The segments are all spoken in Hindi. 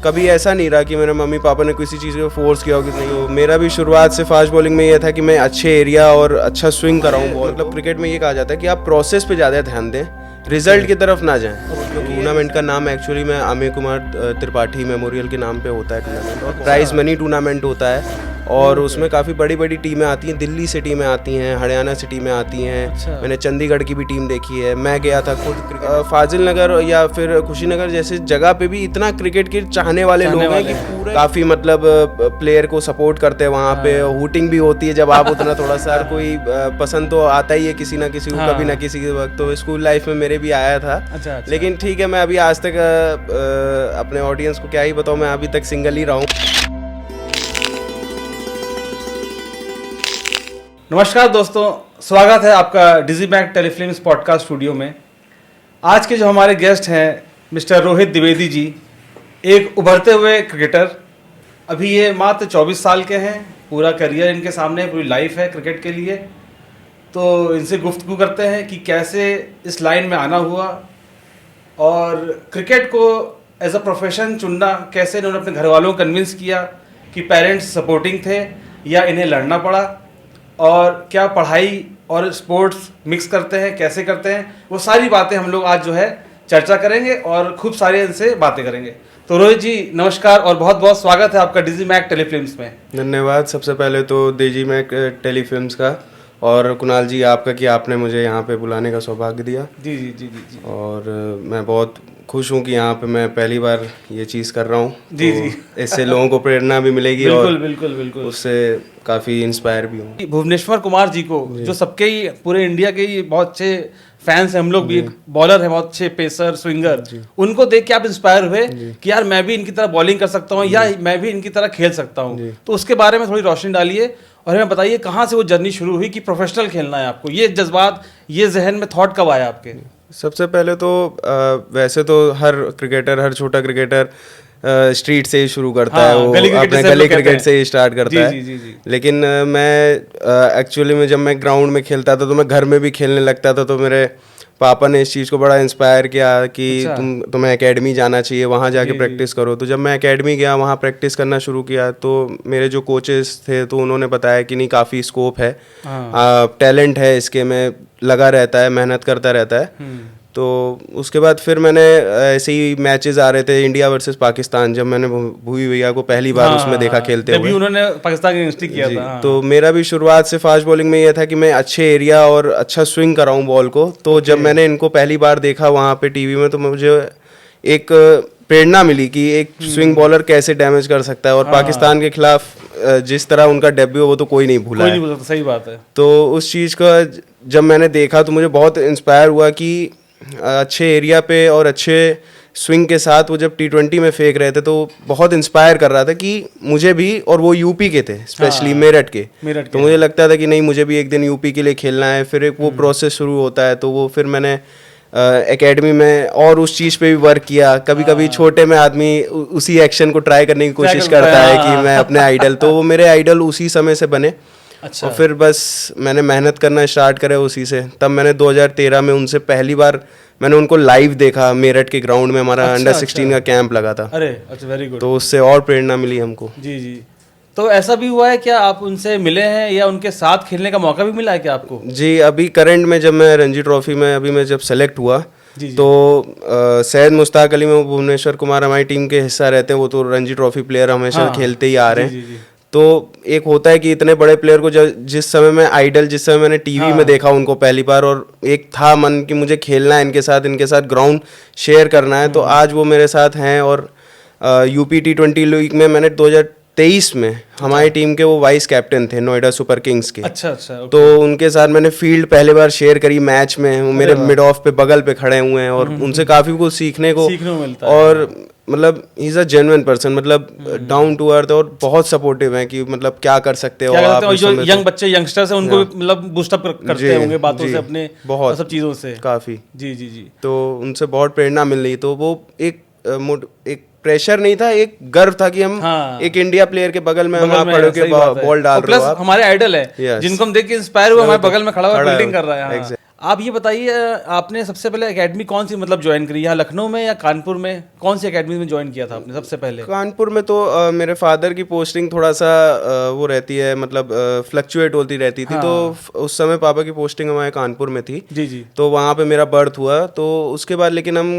कभी ऐसा नहीं रहा कि मेरे मम्मी पापा ने किसी चीज़ को फोर्स किया हो कि नहीं। मेरा भी शुरुआत से फास्ट बॉलिंग में ये था कि मैं अच्छे एरिया और अच्छा स्विंग कराऊँ बॉल। मतलब क्रिकेट में ये कहा जाता है कि आप प्रोसेस पे ज़्यादा ध्यान दें, रिजल्ट की तरफ ना जाएं। टूर्नामेंट का नाम एक्चुअली में अमेय कुमार त्रिपाठी मेमोरियल के नाम पे होता है टूर्नामेंट, और प्राइज मनी टूर्नामेंट होता है और उसमें काफ़ी बड़ी बड़ी टीमें आती हैं। दिल्ली से टीमें आती हैं, हरियाणा से टीमें आती हैं। मैंने चंडीगढ़ की भी टीम देखी है। मैं गया था खुद फाजिल नगर या फिर कुशीनगर जैसे जगह पे भी इतना क्रिकेट के चाहने वाले लोग हैं कि पूरे काफ़ी मतलब प्लेयर को सपोर्ट करते हैं। वहाँ पे हूटिंग भी होती है जब आप उतना थोड़ा सा कोई पसंद तो आता ही है किसी ना किसी को, कभी ना किसी के वक्त। तो स्कूल लाइफ में मेरे भी आया था। लेकिन ठीक है, मैं अभी आज तक अपने ऑडियंस को क्या ही बताऊँ, मैं अभी तक सिंगल ही रहा हूँ। नमस्कार दोस्तों, स्वागत है आपका डिजीमैक टेलीफिल्म्स पॉडकास्ट स्टूडियो में। आज के जो हमारे गेस्ट हैं मिस्टर रोहित द्विवेदी जी, एक उभरते हुए क्रिकेटर। अभी ये मात्र 24 साल के हैं, पूरा करियर इनके सामने, पूरी लाइफ है क्रिकेट के लिए। तो इनसे गुफ्तगू करते हैं कि कैसे इस लाइन में आना हुआ और क्रिकेट को एज अ प्रोफेशन चुनना कैसे इन्होंने अपने घर वालों को कन्विंस किया कि पेरेंट्स सपोर्टिंग थे या इन्हें लड़ना पड़ा, और क्या पढ़ाई और स्पोर्ट्स मिक्स करते हैं, कैसे करते हैं, वो सारी बातें हम लोग आज जो है चर्चा करेंगे और खूब सारे इनसे बातें करेंगे। तो रोहित जी नमस्कार और बहुत बहुत स्वागत है आपका डिजीमैक टेलीफिल्म्स में। धन्यवाद। सबसे पहले तो डिजीमैक टेलीफिल्म्स का और कुणाल जी आपका कि आपने मुझे यहाँ पे बुलाने का सौभाग्य दिया। जी जी जी जी, जी। और मैं बहुत खुश हूँ कि यहाँ पे मैं पहली बार ये चीज़ कर रहा हूँ। जी तो जी इससे लोगों को प्रेरणा भी मिलेगी बिल्कुल और बिल्कुल बिल्कुल उससे काफ़ी इंस्पायर भी हूँ। भुवनेश्वर कुमार जी को, जो सबके ही पूरे इंडिया के ही बहुत अच्छे फैंस हैं, हम लोग भी, एक बॉलर है बहुत अच्छे, पेसर स्विंगर, उनको देख के आप इंस्पायर हुए कि यार मैं भी इनकी तरह बॉलिंग कर सकता हूँ या मैं भी इनकी तरह खेल सकता हूँ। तो उसके बारे में थोड़ी रोशनी डालिए और हमें बताइए कहाँ से वो जर्नी शुरू हुई कि प्रोफेशनल खेलना है आपको। ये जज्बात, ये जहन में थॉट कब आया आपके? सबसे पहले तो वैसे तो हर क्रिकेटर, हर छोटा क्रिकेटर स्ट्रीट से ही शुरू करता है, वो अपने गली क्रिकेट से ही स्टार्ट करता है। जी। लेकिन मैं एक्चुअली में जब मैं ग्राउंड में खेलता था तो मैं घर में भी खेलने लगता था। तो मेरे पापा ने इस चीज़ को बड़ा इंस्पायर किया कि तुम्हें एकेडमी जाना चाहिए, वहाँ जाके प्रैक्टिस करो। तो जब मैं एकेडमी गया, वहाँ प्रैक्टिस करना शुरू किया, तो मेरे जो कोचेस थे तो उन्होंने बताया कि नहीं, काफ़ी स्कोप है, टैलेंट है इसके में, लगा रहता है, मेहनत करता रहता है। तो उसके बाद फिर मैंने ऐसे ही मैचेस आ रहे थे, इंडिया वर्सेस पाकिस्तान, जब मैंने भूवी भैया को पहली बार उसमें देखा खेलते हुए, उन्होंने पाकिस्तान के अगेंस्ट किया था। तो मेरा भी शुरुआत से फास्ट बॉलिंग में ये था कि मैं अच्छे एरिया और अच्छा स्विंग कराऊं बॉल को। तो जब मैंने इनको पहली बार देखा वहाँ पे टीवी में, तो मुझे एक प्रेरणा मिली कि एक स्विंग बॉलर कैसे डैमेज कर सकता है। और पाकिस्तान के खिलाफ जिस तरह उनका डेब्यू, वो तो कोई नहीं भूला है। सही बात है। तो उस चीज़ का जब मैंने देखा तो मुझे बहुत इंस्पायर हुआ कि अच्छे एरिया पे और अच्छे स्विंग के साथ वो जब T20 में फेंक रहे थे तो बहुत इंस्पायर कर रहा था कि मुझे भी, और वो यूपी के थे, स्पेशली मेरठ के। तो मुझे लगता था कि नहीं, मुझे भी एक दिन यूपी के लिए खेलना है। फिर एक वो प्रोसेस शुरू होता है। तो वो फिर मैंने एकेडमी में और उस चीज़ पे भी वर्क किया। कभी कभी छोटे में आदमी उसी एक्शन को ट्राई करने की कोशिश करता है कि मैं अपने आइडल, तो वो मेरे आइडल उसी समय से बने। अच्छा। और फिर बस मैंने मेहनत करना स्टार्ट करे उसी से। तब मैंने 2013 में उनसे पहली बार मैंने उनको लाइव देखा मेरठ के ग्राउंड में, हमारा अंडर 16 का कैंप लगा था। अरे अच्छा, वेरी गुड। तो उससे और प्रेरणा मिली हमको। जी जी। तो ऐसा भी हुआ है क्या, आप उनसे मिले हैं या उनके साथ खेलने का मौका भी मिला है क्या आपको? जी, अभी करंट में जब मैं रणजी ट्रॉफी में अभी मैं जब सेलेक्ट हुआ, तो सैयद मुश्ताक अली में भुवनेश्वर कुमार हमारी टीम के हिस्सा रहते हैं। वो तो रणजी ट्रॉफी प्लेयर हमेशा खेलते ही आ रहे हैं। तो एक होता है कि इतने बड़े प्लेयर को जिस समय मैं आइडल, जिस समय मैंने टीवी में देखा उनको पहली बार, और एक था मन कि मुझे खेलना है इनके साथ ग्राउंड शेयर करना है। तो आज वो मेरे साथ हैं। और यूपी T20 लीग में मैंने 2023 में हमारी टीम के वो वाइस कैप्टन थे, नोएडा सुपर किंग्स के। अच्छा। तो उनके साथ मैंने फील्ड पहले बार शेयर करी मैच में। वो मेरे मिड ऑफ पे बगल पे खड़े हुए हैं और उनसे काफ़ी कुछ सीखने को मिलता है। और मतलब he is a genuine person, मतलब डाउन टू अर्थ, और बहुत सपोर्टिव है कि मतलब क्या कर सकते हो आप। जो यंग बच्चे, यंगस्टर्स हैं, उनको मतलब बूस्ट अप करते होंगे बातों से, अपने बहुत सब चीज़ों से काफ़ी। जी जी जी। तो उनसे बहुत प्रेरणा मिल रही। तो वो एक प्रेशर नहीं था, एक गर्व था कि हम एक इंडिया प्लेयर के बगल में हम आप खड़े होकर बॉल डाल रहे हो। हमारे आइडल है जिनको हम देख के इंस्पायर हुए, हमारे बगल में खड़ा हुआ फील्डिंग कर रहा है। आप ये बताइए, आपने सबसे पहले एकेडमी कौन सी मतलब ज्वाइन करी, यहाँ लखनऊ में या कानपुर में? कौन सी एकेडमी में ज्वाइन किया था आपने सबसे पहले? कानपुर में तो मेरे फादर की पोस्टिंग थोड़ा सा वो रहती है, मतलब फ्लक्चुएट होती रहती थी। तो उस समय पापा की पोस्टिंग हमारे कानपुर में थी। जी जी। तो वहाँ पे मेरा बर्थ हुआ। तो उसके बाद लेकिन हम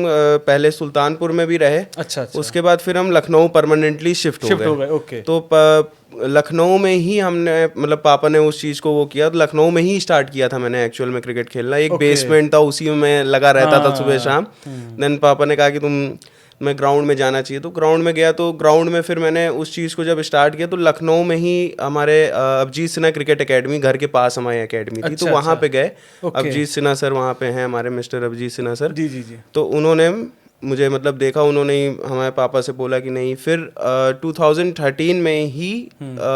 पहले सुल्तानपुर में भी रहे। अच्छा। उसके बाद फिर हम लखनऊ परमानेंटली शिफ्ट हो गए। ओके। तो लखनऊ में ही हमने, मतलब पापा ने उस चीज़ को वो किया, तो लखनऊ में ही स्टार्ट किया था मैंने एक्चुअल में क्रिकेट खेलना। एक बेसमेंट था, उसी में लगा रहता था सुबह शाम। देन पापा ने कहा कि मैं ग्राउंड में जाना चाहिए, तो ग्राउंड में गया। तो ग्राउंड में फिर मैंने उस चीज़ को जब स्टार्ट किया, तो लखनऊ में ही हमारे अभिजीत सिन्हा क्रिकेट एकेडमी, घर के पास हमारी एकेडमी थी। तो वहाँ पे गए। अभिजीत सिन्हा सर वहाँ पे हैं, हमारे मिस्टर अभिजीत सिन्हा सर। जी जी जी। तो उन्होंने मुझे मतलब देखा, उन्होंने ही हमारे पापा से बोला कि नहीं। फिर 2013 में ही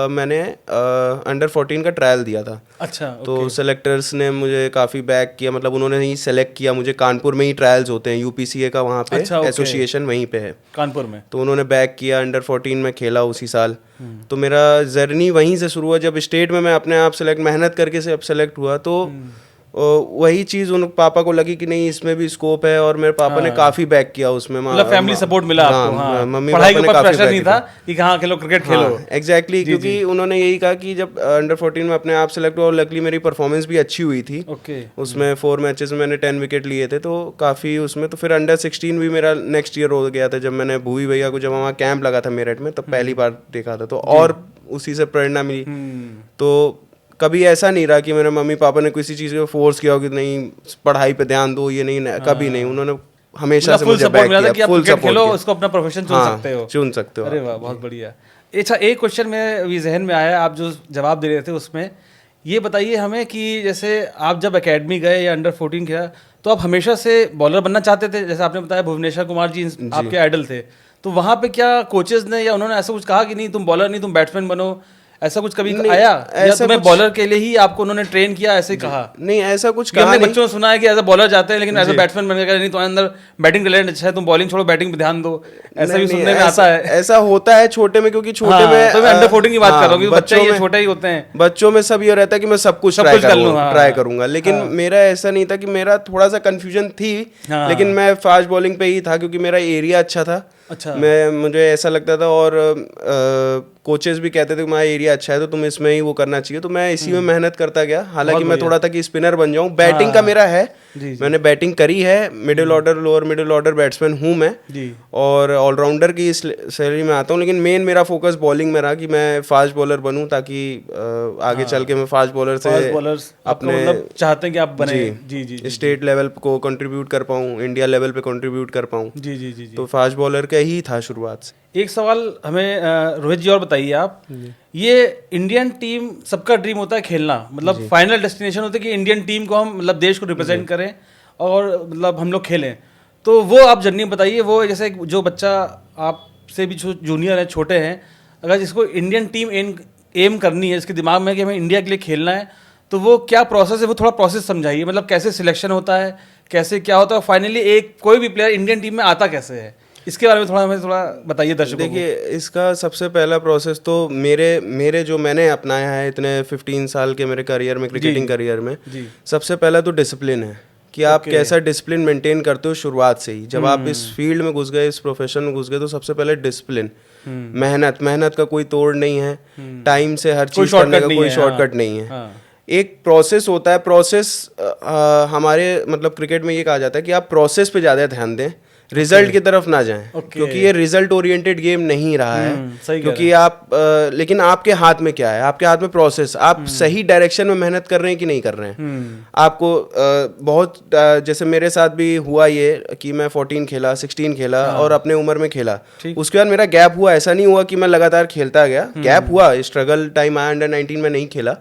मैंने अंडर 14 का ट्रायल दिया था। अच्छा। तो सेलेक्टर्स ने मुझे काफ़ी बैक किया, मतलब उन्होंने ही सेलेक्ट किया मुझे। कानपुर में ही ट्रायल्स होते हैं, यूपीसीए का वहाँ पे एसोसिएशन वहीं पे है कानपुर में। तो उन्होंने बैक किया, अंडर 14 में खेला उसी साल। तो मेरा जर्नी वहीं से शुरू हुआ। जब स्टेट में मैं अपने आप मेहनत करके से अब सेलेक्ट हुआ, तो वही चीज़ उन पापा को लगी कि नहीं, इसमें भी स्कोप है। और मेरे पापा ने काफ़ी बैक किया उसमें। मतलब फैमिली सपोर्ट मिला आपको? मम्मी पढ़ाई पापा के ने ऊपर काफी प्रेशर नहीं था कि कहाँ खेलो, क्रिकेट खेलो। एग्जैक्टली, क्योंकि उन्होंने यही कहा कि जब अंडर 14 में अपने आप सेलेक्ट हुआ, और लकली मेरी परफॉर्मेंस भी अच्छी हुई थी। उसमें 4 मैचेस में मैंने 10 विकेट लिए थे, तो काफ़ी उसमें। तो फिर अंडर 16 भी मेरा नेक्स्ट ईयर हो गया था, जब मैंने भूवी भैया को, जब वहाँ कैंप लगा था मेरठ में, तब पहली बार देखा था। तो और उसी से प्रेरणा मिली। तो कभी ऐसा नहीं रहा कि मेरे मम्मी पापा ने किसी चीज़ को फोर्स किया हो कि नहीं पढ़ाई पे ध्यान दो, ये नहीं, कभी नहीं। उन्होंने हमेशा से मुझे बैक किया, फुल सपोर्ट किया। उसको अपना प्रोफेशन चुन सकते हो। चुन सकते हो। अरे वाह, बहुत बढ़िया। अच्छा, एक क्वेश्चन मेरे अभी जहन में आया, आप जो जवाब दे रहे थे उसमें ये बताइए हमें कि जैसे आप जब एकेडमी गए या अंडर 14 किया, तो आप हमेशा से बॉलर बनना चाहते थे? जैसे आपने बताया भुवनेश्वर कुमार जी आपके आइडल थे, तो वहाँ पे क्या कोचेस ने या उन्होंने ऐसा कुछ कहा कि नहीं तुम बॉलर नहीं, तुम बैट्समैन बनो, ऐसा कुछ कभी आया? ऐसा तुम्हें बॉलर के लिए ही आपको उन्होंने ट्रेन किया, ऐसे कहा? नहीं, ऐसा कुछ कहा नहीं। बच्चों ने सुना है कि एज अ बॉलर जाते हैं, लेकिन एज अ बैट्समैन बनने का नहीं, तुम्हारे अंदर बैटिंग टैलेंट अच्छा है, तुम बॉलिंग छोड़ो, बैटिंग पे ध्यान दो, ऐसा भी सुनने में आता है। ऐसा होता है छोटे में, क्योंकि छोटे में तो मैं अंडर 14 की बात कर रहा हूँ, बच्चे ये छोटे ही होते हैं। बच्चों में सब ये रहता है कि मैं सब कुछ ट्राई करूंगा, लेकिन मेरा ऐसा नहीं था। कि मेरा थोड़ा सा कंफ्यूजन थी, लेकिन मैं फास्ट बॉलिंग पे ही था, क्योंकि मेरा एरिया अच्छा था। अच्छा। मुझे ऐसा लगता था, और कोचेस भी कहते थे तुम्हारा एरिया अच्छा है, तो तुम इसमें ही वो करना चाहिए। तो मैं इसी में मेहनत करता गया। हालांकि मैं थोड़ा था कि स्पिनर बन जाऊं। बैटिंग का मेरा है, मैंने बैटिंग करी है, middle order, lower middle order batsman हूं मैं, और ऑलराउंडर की श्रेणी में आता हूं। लेकिन मेन मेरा फोकस बॉलिंग में रहा कि मैं फास्ट बॉलर बनूं, ताकि आगे चल के मैं फास्ट बॉलर से अपने मतलब चाहते हैं कि आप बने। जी, स्टेट लेवल को कंट्रीब्यूट कर पाऊं, इंडिया लेवल पे कंट्रीब्यूट कर पाऊं। जी। तो फास्ट बॉलर का ही था शुरुआत से। एक सवाल हमें रोहित जी और बताइए आप, ये इंडियन टीम सबका ड्रीम होता है खेलना, मतलब फाइनल डेस्टिनेशन होता है कि इंडियन टीम को हम मतलब देश को रिप्रेजेंट करें और मतलब हम लोग खेलें। तो वो आप जर्नी बताइए, वो जैसे जो बच्चा आपसे भी जो जूनियर है, छोटे हैं, अगर जिसको इंडियन टीम एम करनी है, इसके दिमाग में कि हमें इंडिया के लिए खेलना है, तो वो क्या प्रोसेस है, वो थोड़ा प्रोसेस समझाइए। मतलब कैसे सिलेक्शन होता है, कैसे क्या होता है, फाइनली एक कोई भी प्लेयर इंडियन टीम में आता कैसे है, इसके बारे में हमें थोड़ा बताइए दर्शकों को। देखिए, इसका सबसे पहला प्रोसेस तो मेरे जो मैंने अपनाया है इतने 15 साल के मेरे करियर में, क्रिकेटिंग करियर में, सबसे पहला तो डिसिप्लिन है कि आप कैसा डिसिप्लिन मेंटेन करते हो शुरुआत से ही। जब आप इस फील्ड में घुस गए, इस प्रोफेशन में घुस गए, तो सबसे पहले डिसिप्लिन, मेहनत का कोई तोड़ नहीं है। टाइम से हर चीज करने का कोई शॉर्टकट नहीं है। एक प्रोसेस होता है। प्रोसेस हमारे मतलब क्रिकेट में ये कहा जाता है कि आप प्रोसेस पे ज़्यादा ध्यान दें, रिजल्ट की तरफ ना जाएं, क्योंकि ये रिजल्ट ओरिएंटेड गेम नहीं रहा है। क्योंकि आप लेकिन आपके हाथ में क्या है, आपके हाथ में प्रोसेस, आप सही डायरेक्शन में मेहनत कर रहे हैं कि नहीं कर रहे हैं। आपको बहुत जैसे मेरे साथ भी हुआ ये कि मैं 14 खेला, 16 खेला और अपने उम्र में खेला। उसके बाद मेरा गैप हुआ, ऐसा नहीं हुआ कि मैं लगातार खेलता गया, गैप हुआ, स्ट्रगल टाइम आया, अंडर 19 में नहीं खेला,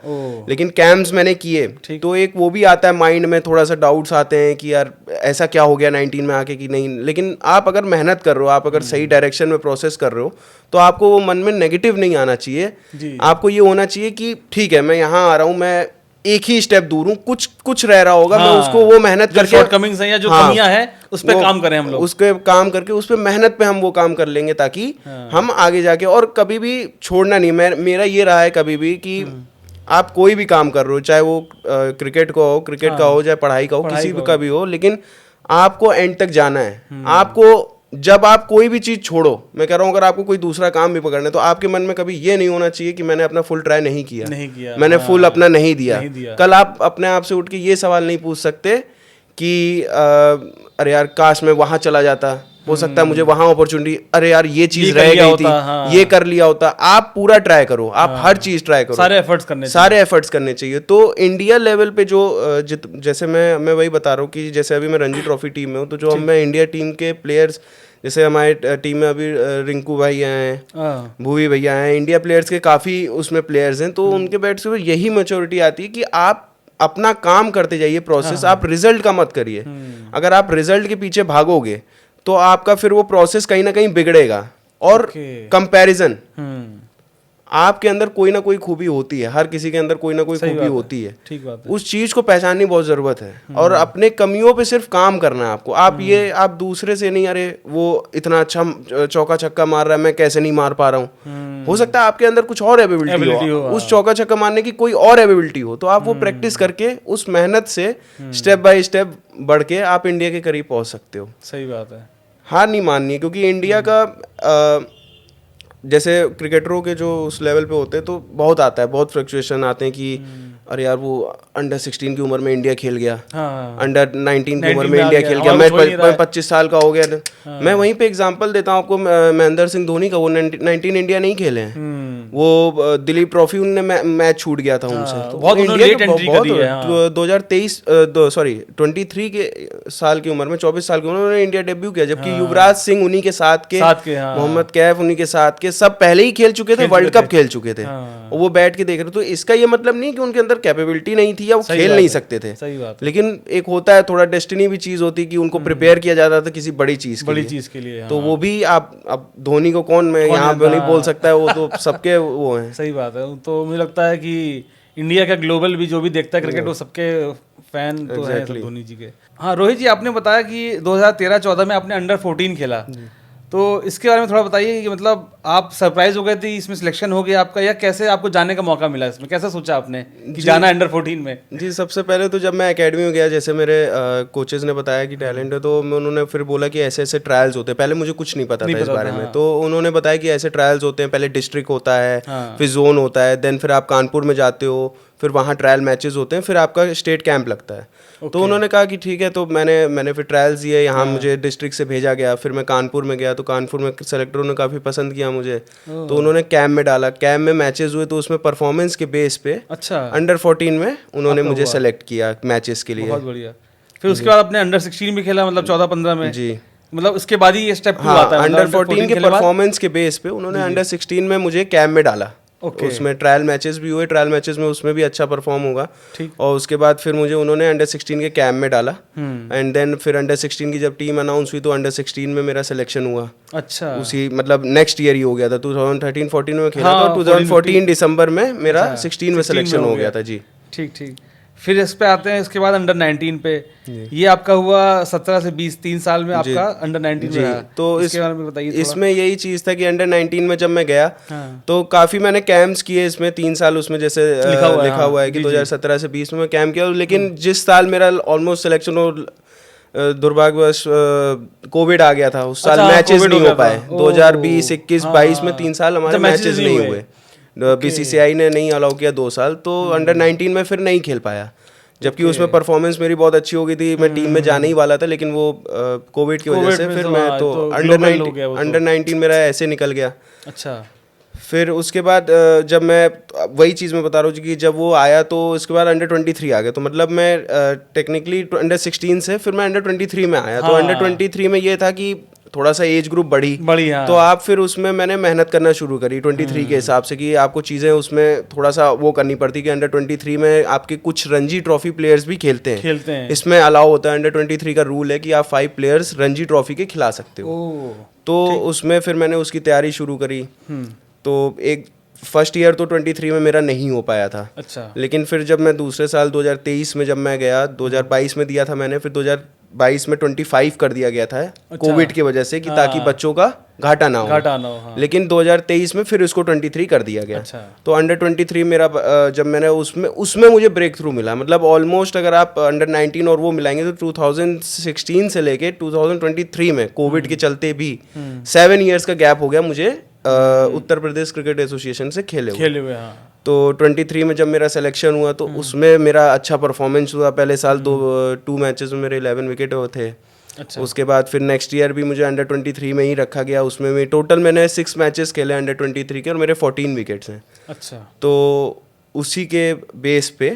लेकिन कैंप्स मैंने किए। तो एक वो भी आता है माइंड में, थोड़ा सा डाउट्स आते हैं कि यार ऐसा क्या हो गया 19 में आके कि नहीं। लेकिन आप अगर मेहनत कर रहे हो, आप अगर सही डायरेक्शन में प्रोसेस कर रहे हो, तो आपको वो मन में नेगेटिव नहीं आना चाहिए। आपको ये होना चाहिए कि ठीक है, मैं यहाँ आ रहा हूँ, मैं एक ही स्टेप दूर हूँ, कुछ रह रहा होगा, मैं उसको वो मेहनत करके, शॉर्टकमिंग्स हैं या जो कमियां हैं उस पे काम करें हम लोग, उसके काम करके उस पे मेहनत पे हम वो काम कर लेंगे, ताकि हम आगे जाके, और कभी भी छोड़ना नहीं। मेरा ये रहा है कभी भी कि आप कोई भी काम कर रहे हो, चाहे वो क्रिकेट का हो, चाहे पढ़ाई का हो, किसी भी का भी हो, लेकिन आपको एंड तक जाना है। आपको जब आप कोई भी चीज़ छोड़ो, मैं कह रहा हूँ अगर आपको कोई दूसरा काम भी पकड़ना है तो आपके मन में कभी ये नहीं होना चाहिए कि मैंने अपना फुल ट्राई नहीं किया, मैंने फुल अपना नहीं दिया। कल आप अपने आप से उठ के ये सवाल नहीं पूछ सकते कि अरे यार काश मैं वहाँ चला जाता, हो सकता है मुझे वहाँ अपॉर्चुनिटी, अरे यार ये चीज़ रह गई थी, ये कर लिया होता। आप पूरा ट्राई करो, आप हर चीज़ ट्राई करो, सारे एफर्ट्स करने चाहिए। तो इंडिया लेवल पे जो जैसे मैं वही बता रहा हूँ कि जैसे अभी मैं रणजी ट्रॉफी टीम में हूँ, तो जो मैं इंडिया टीम के प्लेयर्स, जैसे हमारे टीम में अभी रिंकू भाई हैं, भूवी भैया हैं, इंडिया प्लेयर्स के काफ़ी उसमें प्लेयर्स हैं, तो उनके बैट से यही मैच्योरिटी आती है कि आप अपना काम करते जाइए, प्रोसेस, आप रिजल्ट का मत करिए। अगर आप रिजल्ट के पीछे भागोगे तो आपका फिर वो प्रोसेस कहीं ना कहीं बिगड़ेगा। और कंपैरिजन, आपके अंदर कोई ना कोई खूबी होती है, हर किसी के अंदर कोई ना कोई खूबी होती है, ठीक बात है। उस चीज को पहचानने की बहुत जरूरत है और अपने कमियों पे सिर्फ काम करना है आपको। आप दूसरे से नहीं, अरे वो इतना अच्छा चौका छक्का मार रहा है, मैं कैसे नहीं मार पा रहा हूँ। हो सकता है आपके अंदर कुछ और एबिलिटी हो, उस चौका छक्का मारने की कोई और एबिलिटी हो, तो आप वो प्रैक्टिस करके उस मेहनत से स्टेप बाय स्टेप बढ़ के आप इंडिया के करीब पहुंच सकते हो। सही बात है, हार नहीं माननी है, क्योंकि इंडिया का जैसे क्रिकेटरों के जो उस लेवल पे होते हैं तो बहुत आता है, बहुत फ्लक्चुएशन आते हैं कि अरे यार वो अंडर 16 की उम्र में इंडिया खेल गया, अंडर 19 की उम्र में इंडिया खेल गया, मैं 25 साल का हो गया। मैं वहीं पे एग्जांपल देता हूँ आपको, महेंद्र सिंह धोनी का, वो 19 इंडिया नहीं खेले हैं, वो दिलीप ट्रॉफी उनने मैच छूट गया था उनसे, तो बहुत इंडिया 2023 23 के साल की उम्र में, 24 साल की उम्र में उन्होंने इंडिया डेब्यू किया, जबकि युवराज सिंह उन्हीं के साथ के, मोहम्मद कैफ उन्हीं के साथ के, सब पहले ही खेल चुके थे, वर्ल्ड कप खेल चुके थे, वो बैठ के देख रहे। तो इसका ये मतलब नहीं कि उनके अंदर कैपेबिलिटी नहीं थी या वो खेल नहीं सकते थे, लेकिन एक होता है थोड़ा डेस्टिनी भी चीज होती है कि उनको प्रिपेयर किया जाता था किसी बड़ी चीज के लिए। तो वो भी आप, अब धोनी को कौन मैं यहाँ पे नहीं बोल सकता है, वो तो सबके वो हैं। सही बात है। तो मुझे लगता है कि इंडिया का ग्लोबल भी जो भी देखता है क्रिकेट, वो सबके फैन तो है धोनी जी के। हाँ रोहित जी, आपने बताया कि 2013-14 में आपने अंडर 14 खेला, तो इसके बारे में थोड़ा बताइए कि मतलब आप सरप्राइज हो गए थे इसमें सिलेक्शन हो गया आपका, या कैसे आपको जाने का मौका मिला इसमें, कैसे सोचा आपने कि जाना अंडर 14 में? जी, सबसे पहले तो जब मैं एकेडमी में गया, जैसे मेरे कोचेस ने बताया कि टैलेंट है, तो उन्होंने फिर बोला कि ऐसे ऐसे ट्रायल्स होते हैं। पहले मुझे कुछ नहीं पता था इस बारे में, तो उन्होंने बताया कि ऐसे ट्रायल्स होते हैं, पहले डिस्ट्रिक्ट होता है, फिर जोन होता है, देन फिर आप कानपुर में जाते हो, फिर वहाँ ट्रायल मैचेस होते हैं, फिर आपका स्टेट कैंप लगता है। तो उन्होंने कहा कि ठीक है, तो मैंने फिर ट्रायल्स दिए, यहाँ मुझे डिस्ट्रिक्ट से भेजा गया, फिर मैं कानपुर में गया, तो कानपुर में सेलेक्टरों ने काफ़ी पसंद किया मुझे, तो उन्होंने कैंप में डाला, कैंप में मैचेस हुए, तो उसमें परफॉर्मेंस के बेस पे अंडर 14 में उन्होंने मुझे सेलेक्ट किया मैचेस के लिए। बहुत बढ़िया। फिर उसके बाद अपने अंडर 16 में खेला, मतलब 14-15 में? जी, मतलब उसके बाद ही ये स्टेप आता है। अंडर 14 के परफॉर्मेंस के बेस पे उन्होंने अंडर 16 में मुझे कैंप में डाला। उसमें ट्रायल मैचेस भी हुए, ट्रायल मैचेस में उसमें भी अच्छा परफॉर्म होगा, और उसके बाद फिर मुझे उन्होंने अंडर 16 के कैंप में डाला, एंड देन फिर अंडर 16 की जब टीम अनाउंस हुई तो अंडर 16 में मेरा सिलेक्शन हुआ। अच्छा, उसी मतलब नेक्स्ट ईयर ही हो गया था, 2013-14 में खेला था, 2014 दिसंबर में मेरा 16 में सिलेक्शन हो गया था। जी, ठीक। फिर इस पे आते हैं, इसके बाद अंडर 19 पे, ये आपका हुआ 17 से 20, 3 साल में आपका अंडर 19 में। तो इसके बारे में बताइए। इसमें यही चीज था कि अंडर 19 में जब मैं गया तो काफी मैंने कैंप्स किए, इसमें 3 साल उसमें जैसे लिखा हुआ है कि 2017 से 20 में कैंप किया, लेकिन जिस साल मेरा ऑलमोस्ट सिलेक्शन हो, दुर्भाग्यवश कोविड आ गया था, उस साल मैचेस नहीं हो पाए। 2020, 21, 22 में 3 साल हमारे मैचेस नहीं हुए, बीसीसीआई ने नहीं अलाउ किया 2 साल, तो अंडर 19 में फिर नहीं खेल पाया, जबकि उसमें परफॉर्मेंस मेरी बहुत अच्छी हो गई थी, मैं टीम में जाने ही वाला था, लेकिन वो कोविड की वजह से फिर मैं तो अंडर 19 मेरा ऐसे निकल गया। अच्छा, फिर उसके बाद जब मैं वही चीज़ मैं बता रहा हूँ कि जब वो आया तो इसके बाद अंडर 23 आ गया, तो मतलब मैं टेक्निकली अंडर 16 से फिर मैं अंडर 23 में आया। तो अंडर 23 में ये था कि थोड़ा सा एज ग्रुप बढ़ी, तो आप फिर उसमें मैंने मेहनत करना शुरू करी 23 के हिसाब से, कि आपको चीज़ें उसमें थोड़ा सा वो करनी पड़ती कि अंडर 23 में आपके कुछ रणजी ट्रॉफी प्लेयर्स भी खेलते हैं। इसमें अलाउ होता है, अंडर 23 का रूल है कि आप 5 प्लेयर्स रणजी ट्रॉफी के खिला सकते हो। तो उसमें फिर मैंने उसकी तैयारी शुरू करी। तो एक फर्स्ट ईयर तो 23 में मेरा नहीं हो पाया था। लेकिन फिर जब मैं दूसरे साल 2023 में जब मैं गया, 2022 में दिया था मैंने, फिर 2022 में 25 कर दिया गया था कोविड की वजह से, कि ताकि बच्चों का घाटा ना हो। हाँ। लेकिन 2023 में फिर इसको 23 कर दिया गया। अच्छा। तो अंडर 23 मेरा जब मैंने उसमें मुझे ब्रेक थ्रू मिला, मतलब ऑलमोस्ट अगर आप अंडर 19 और वो मिलाएंगे तो 2016 से लेके 2023 में कोविड के चलते भी 7 इयर्स का गैप हो गया मुझे उत्तर प्रदेश क्रिकेट एसोसिएशन से खेले हुए। हाँ। तो 23 में जब मेरा सिलेक्शन हुआ तो उसमें मेरा अच्छा परफॉर्मेंस हुआ। पहले साल 2 मैचेस में मेरे 11 विकेट थे। अच्छा। उसके बाद फिर नेक्स्ट ईयर भी मुझे अंडर 23 में ही रखा गया। उसमें मैं टोटल मैंने 6 मैचेस खेले अंडर 23 के और मेरे 14 विकेट्स हैं। अच्छा। तो उसी के बेस पे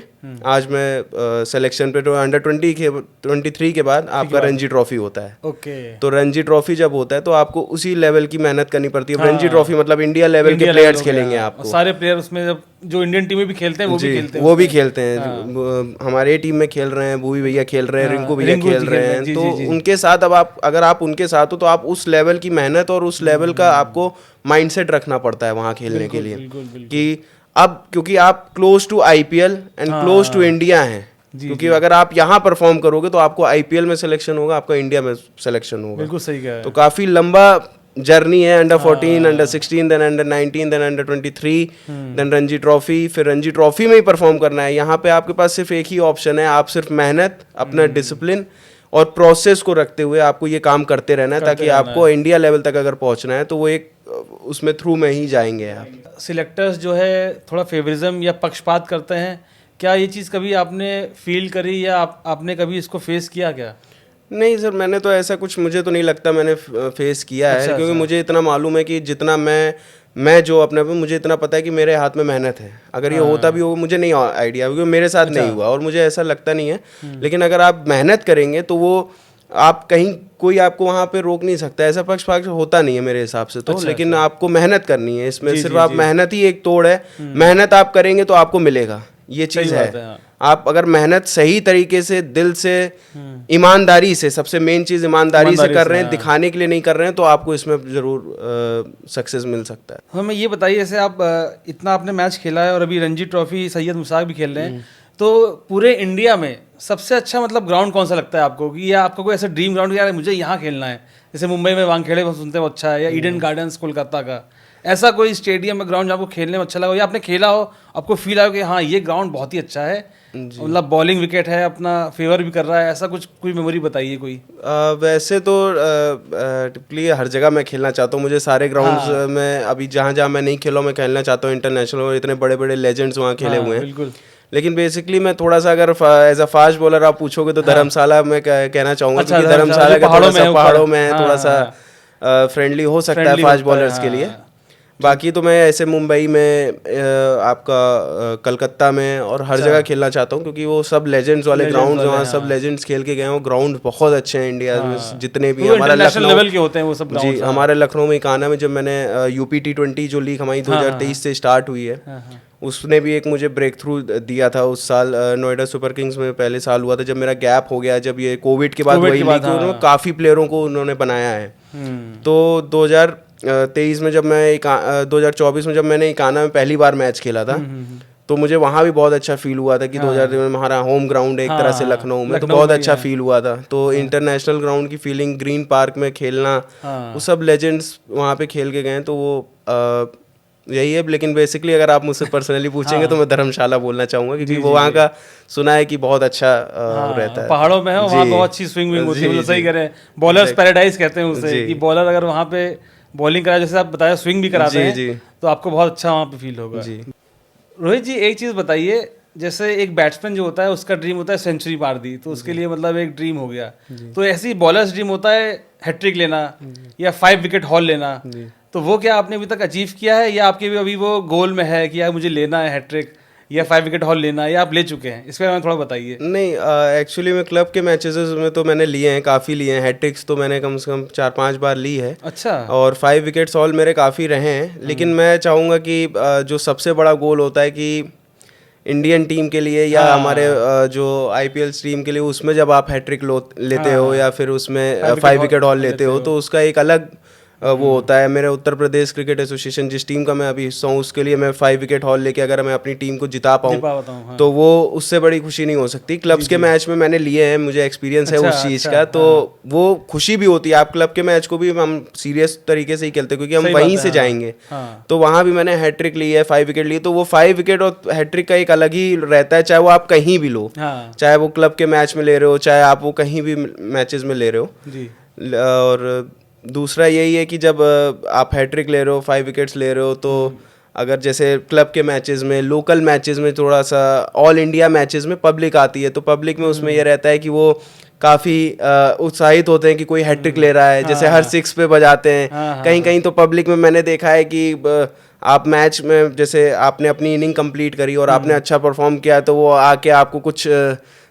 आज मैं सिलेक्शन पे, तो अंडर 23 के बाद आपका रणजी ट्रॉफी होता है। ओके। तो रणजी ट्रॉफी जब होता है तो आपको उसी लेवल की मेहनत करनी पड़ती है। रणजी ट्रॉफी मतलब इंडिया लेवल के प्लेयर्स खेलेंगे आपको। सारे प्लेयर उसमें जब जो इंडियन टीम में भी खेलते हैं वो भी खेलते हैं। हमारे टीम में खेल रहे हैं, भूवी भैया खेल रहे हैं, रिंकू भैया खेल रहे हैं। तो उनके साथ अब अगर आप उनके साथ हो तो आप उस लेवल की मेहनत और उस लेवल का आपको माइंडसेट रखना पड़ता है वहाँ खेलने के लिए, कि अब क्योंकि आप close to IPL and close to India हैं। क्योंकि अगर आप यहाँ परफॉर्म करोगे तो आपको आईपीएल में सिलेक्शन होगा, आपका इंडिया में सिलेक्शन होगा। बिल्कुल सही कहा है। तो काफी लंबा जर्नी है। Under 14, under 16, then under 19, then under 23, then Ranji trophy. फिर रणजी ट्रॉफी में ही परफॉर्म करना है। यहाँ पे आपके पास सिर्फ एक ही ऑप्शन है, आप सिर्फ मेहनत, अपना डिसिप्लिन और प्रोसेस को रखते हुए आपको ये काम करते रहना है, ताकि आपको इंडिया लेवल तक अगर पहुंचना है तो वो एक उसमें थ्रू में ही जाएंगे आप। सिलेक्टर्स जो है थोड़ा फेवरिज्म या पक्षपात करते हैं, क्या ये चीज़ कभी आपने फील करी या आपने कभी इसको फेस किया क्या? नहीं सर, मैंने तो ऐसा कुछ, मुझे तो नहीं लगता मैंने फेस किया है। क्योंकि मुझे इतना मालूम है कि जितना मैं जो अपने पे, मुझे इतना पता है कि मेरे हाथ में मेहनत है। अगर ये होता भी हो, मुझे नहीं आइडिया, क्योंकि मेरे साथ नहीं हुआ और मुझे ऐसा लगता नहीं है। लेकिन अगर आप मेहनत करेंगे तो वो आप कहीं, कोई आपको वहाँ पे रोक नहीं सकता। ऐसा पक्षपात होता नहीं है मेरे हिसाब से तो। लेकिन आपको मेहनत करनी है इसमें, सिर्फ आप मेहनत ही एक तोड़ है। मेहनत आप करेंगे तो आपको मिलेगा, ये चीज़ है। आप अगर मेहनत सही तरीके से, दिल से, ईमानदारी से, सबसे मेन चीज़ ईमानदारी से कर रहे हैं, दिखाने के लिए नहीं कर रहे हैं, तो आपको इसमें ज़रूर सक्सेस मिल सकता है। हमें ये बताइए, जैसे आप इतना आपने मैच खेला है और अभी रणजी ट्रॉफी सैयद मुश्ताक भी खेल रहे हैं, तो पूरे इंडिया में सबसे अच्छा मतलब ग्राउंड कौन सा लगता है आपको, कि या आपका कोई ऐसा ड्रीम ग्राउंड यार मुझे यहाँ खेलना है? जैसे मुंबई में वानखेड़े में सुनते हैं वो अच्छा है, या ईडन गार्डन्स कोलकाता का, ऐसा कोई स्टेडियम में ग्राउंड जहाँ आपको खेलने में अच्छा लगा हो, या आपने खेला हो, आपको फील आया कि हाँ ये ग्राउंड बहुत ही अच्छा है, मतलब बॉलिंग विकेट है, अपना फेवर भी कर रहा है, ऐसा कुछ कोई मेमोरी बताइए कोई। वैसे तो टिपिकली हर जगह मैं खेलना चाहता हूँ। मुझे सारे ग्राउंड्स में, अभी जहाँ जहाँ मैं नहीं खेला मैं खेलना चाहता हूँ इंटरनेशनल, और इतने बड़े बड़े लेजेंड्स वहाँ खेले हुए हैं। बिल्कुल। लेकिन बेसिकली मैं थोड़ा सा, अगर एज अ फास्ट बॉलर आप पूछोगे तो धर्मशाला में कहना चाहूँगा, क्योंकि धर्मशाला के पहाड़ों में है, थोड़ा सा फ्रेंडली हो सकता है फास्ट बॉलर्स के लिए। बाकी तो मैं ऐसे मुंबई में, आपका कलकत्ता में और हर जगह खेलना चाहता हूँ, क्योंकि वो सब लेजेंड्स वाले ग्राउंड्स, वहाँ सब लेजेंड्स खेल के गए हैं। वो ग्राउंड बहुत अच्छे हैं इंडिया में, जितने भी हमारा लखनऊ लेवल के होते हैं वो सब जी। हमारे लखनऊ में इकाना में जब मैंने यूपी T20 जो लीग हमारी 2023 से स्टार्ट हुई है, उसने भी एक मुझे ब्रेक थ्रू दिया था उस साल। नोएडा सुपर किंग्स में पहले साल हुआ था, जब मेरा गैप हो गया, जब ये कोविड के बाद वही लीग, उन्होंने काफ़ी प्लेयरों को उन्होंने बनाया है। तो 2023 में जब मैं 2024 में जब मैंने इकाना में पहली बार मैच खेला था, तो मुझे वहाँ भी बहुत अच्छा फील हुआ था कि 2023 में हमारा होम ग्राउंड है एक तरह से लखनऊ में, तो बहुत अच्छा फील हुआ था। तो इंटरनेशनल ग्राउंड की फीलिंग, ग्रीन पार्क में खेलना, वो सब लेजेंड्स वहाँ पे खेल के गए, तो वो यही है। लेकिन बेसिकली अगर आप मुझसे पर्सनली पूछेंगे तो मैं धर्मशाला बोलना चाहूँगा, क्योंकि वो वहाँ का सुना है कि बहुत अच्छा रहता है। पहाड़ों में है, वहाँ बहुत अच्छी स्विंग विंग होती है, सही कह रहे हैं, बॉलर्स पैराडाइज कहते हैं उसे, कि बॉलर अगर वहाँ पे बॉलिंग कराए, जैसे आप बताया स्विंग भी कराते हैं, तो आपको बहुत अच्छा वहाँ पे फील होगा। रोहित जी, एक चीज़ बताइए, जैसे एक बैट्समैन जो होता है उसका ड्रीम होता है सेंचुरी मार दी, तो उसके लिए मतलब एक ड्रीम हो गया, तो ऐसे ही बॉलर्स ड्रीम होता है हैट्रिक लेना या 5 विकेट हॉल लेना, तो वो क्या आपने अभी तक अचीव किया है, या आपके भी अभी वो गोल में है कि यार मुझे लेना है हैट्रिक या 5 विकेट हॉल लेना है, या आप ले चुके हैं? इस बारे में थोड़ा बताइए। नहीं, एक्चुअली मैं क्लब के मैचेस में तो मैंने लिए हैं, काफ़ी लिए हैं। हैट्रिक्स तो मैंने कम से कम 4-5 बार ली है। अच्छा। और 5 विकेट्स हॉल मेरे काफ़ी रहे हैं। लेकिन मैं चाहूँगा कि जो सबसे बड़ा गोल होता है कि इंडियन टीम के लिए या हमारे जो आईपीएल टीम के लिए, उसमें जब आप हैट्रिक लेते हो या फिर उसमें 5 विकेट हॉल लेते हो, तो उसका एक अलग वो होता है। मेरे उत्तर प्रदेश क्रिकेट एसोसिएशन जिस टीम का मैं अभी हिस्सा हूँ उसके लिए मैं 5 विकेट हॉल लेके अगर मैं अपनी टीम को जिता पाऊँ तो वो उससे बड़ी खुशी नहीं हो सकती। क्लब्स के मैच में मैंने लिए हैं, मुझे एक्सपीरियंस है उस चीज़ का, तो वो खुशी भी होती है। आप क्लब के मैच को भी हम सीरियस तरीके से ही खेलते हैं क्योंकि हम वहीं से जाएंगे। तो वहाँ भी मैंने हैट्रिक ली है, 5 विकेट लिए, तो वो 5 विकेट और हैट्रिक का एक अलग ही रहता है, चाहे वो आप कहीं भी लो, चाहे वो क्लब के मैच में ले रहे हो, चाहे आप वो कहीं भी मैचेस में ले रहे हो। और दूसरा यही है कि जब आप हैट्रिक ले रहे हो, 5 विकेट्स ले रहे हो, तो अगर जैसे क्लब के मैचेस में, लोकल मैचेस में, थोड़ा सा ऑल इंडिया मैचेस में पब्लिक आती है, तो पब्लिक में उसमें ये रहता है कि वो काफ़ी उत्साहित होते हैं कि कोई हैट्रिक ले रहा है, जैसे हर 6 पे बजाते हैं। कहीं कहीं तो पब्लिक में मैंने देखा है कि आप मैच में जैसे आपने अपनी इनिंग कंप्लीट करी और आपने अच्छा परफॉर्म किया तो वो आके आपको कुछ